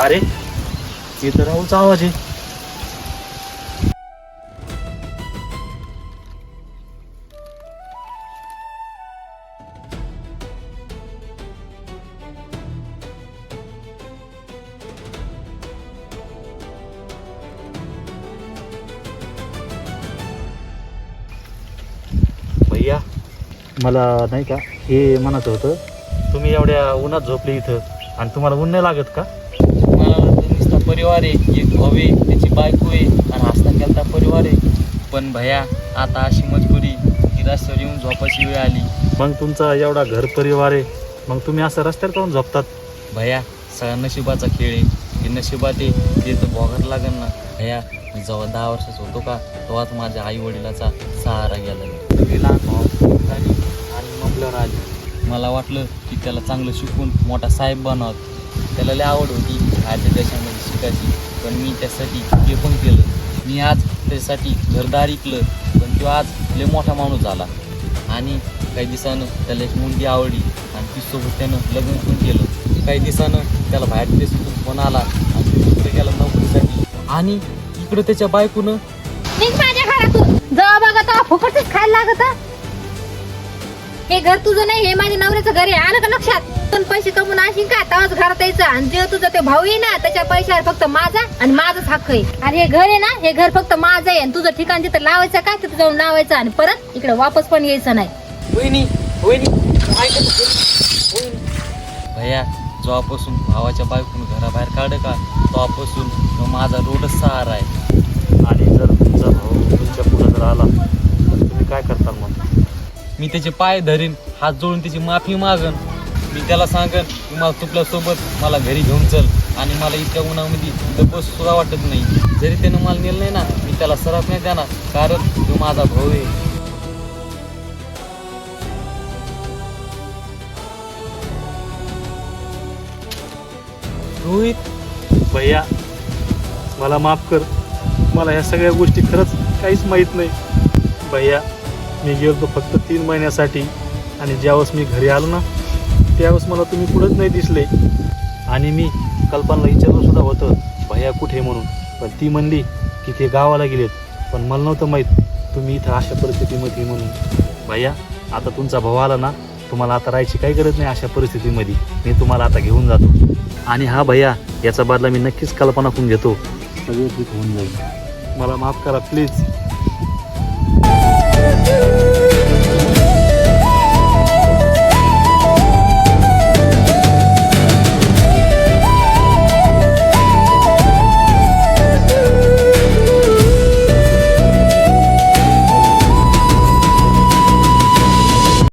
अरे ते तर राहुलचा आवाज आहे. भैया मला नाही का हे म्हणायचं होतं, तुम्ही एवढ्या उन्हात झोपले इथं आणि तुम्हाला ऊन नाही लागत का? मला नुसता परिवार आहे, एक भाऊ आहे, त्याची बायको आहे आणि हसता खेळता परिवार आहे. पण भैया आता अशी मजबुरी की रस्त्यावर येऊन झोपायची वेळ आली. मग तुमचा एवढा घर परिवार आहे, मग तुम्ही असं रस्त्यावर काहून झोपतात? भैया सगळा नशिबाचा खेळ आहे. हे नशिबात आहे ते तर भोगायला लागेल ना. भैया मी जेव्हा 10 वर्षाचा होतो का तेव्हाच माझ्या आई वडिलाचा सहारा गेला. तुम्ही लहान भाऊ झाली आणि ममल्यावर आली. मला वाटलं की त्याला चांगलं शिकून मोठा साहेब बनवत. त्याला लय आवड होती बाहेरच्या देशामध्ये शिकायची, पण मी त्यासाठी हे पण केलं. मी आज त्याच्यासाठी घरदार ऐकलं, पण तो आज लय मोठा माणूस झाला. आणि काही दिवसानं त्याला एक मुलगी आवडली आणि तिच्यासोबत त्यानं लग्न पण केलं. काही दिवसानं त्याला बाहेर देशातून फोन आला आणि तो तिकडे गेला नोकरीसाठी. आणि इकडं त्याच्या बायकोनं निघ माझ्या घरातून. जेव्हा बघा तेव्हा फुकटच खायला लागत. हे घर तुझं नाही, हे माझ्या नवऱ्याचं घर आहे. आलं का लक्षात? पण पैसे कमवून आणशील का तेव्हाच घरात यायचं. आणि जे तुझं ते भाऊ आहे ना त्याच्या पैशावर फक्त माझा आणि माझाच हक्क आहे. आणि हे घर आहे ना, हे घर फक्त माझं आहे. आणि तुझं ठिकाण तिथं लावायचं का तिथं जाऊन लावायचं आणि परत इकडे वापस पण यायचं नाही. वहिनी वहिनी भैया जेव्हापासून भावाच्या बायकोनं घराबाहेर काढलं का तेव्हापासून तो माझा रोडच सहारा आहे. आणि जर तुमचा भाऊ तुमच्या पुढे जर आला तर तुम्ही काय करताल मग? मी त्याचे पाय धरीन, हात जोडून त्याची माफी मागन. मी त्याला सांगन की मला तुपल्यासोबत मला घरी घेऊन चल. आणि मला इतक्या उन्हामध्ये इथं बस सुद्धा वाटत नाही. जरी त्यानं मला नेलं नाही ना, मी त्याला सराफ नाही देणार, कारण तो माझा भाऊ आहे. रोहित भैया मला माफ कर, मला ह्या सगळ्या गोष्टी खरंच काहीच माहीत नाही. भैया मी गेलो फक्त 3 महिन्यासाठी आणि ज्यावेळेस मी घरी आलो ना त्यावेळेस मला तुम्ही कुठंच नाही दिसले. आणि मी कल्पनाला विचारलं सुद्धा होतं भैया कुठे म्हणून, पण ती म्हणली की ते गावाला गेलेत. पण मला नव्हतं माहीत तुम्ही इथं अशा परिस्थितीमध्ये म्हणून. भैया आता तुमचा भाऊ आला ना, तुम्हाला आता राहायची काही गरज नाही अशा परिस्थितीमध्ये. मी तुम्हाला आता घेऊन जातो. आणि हा भैया याचा बदला मी नक्कीच कल्पनाकडून घेतो. सगळं ठीक होऊन जाईल. मला माफ करा प्लीज.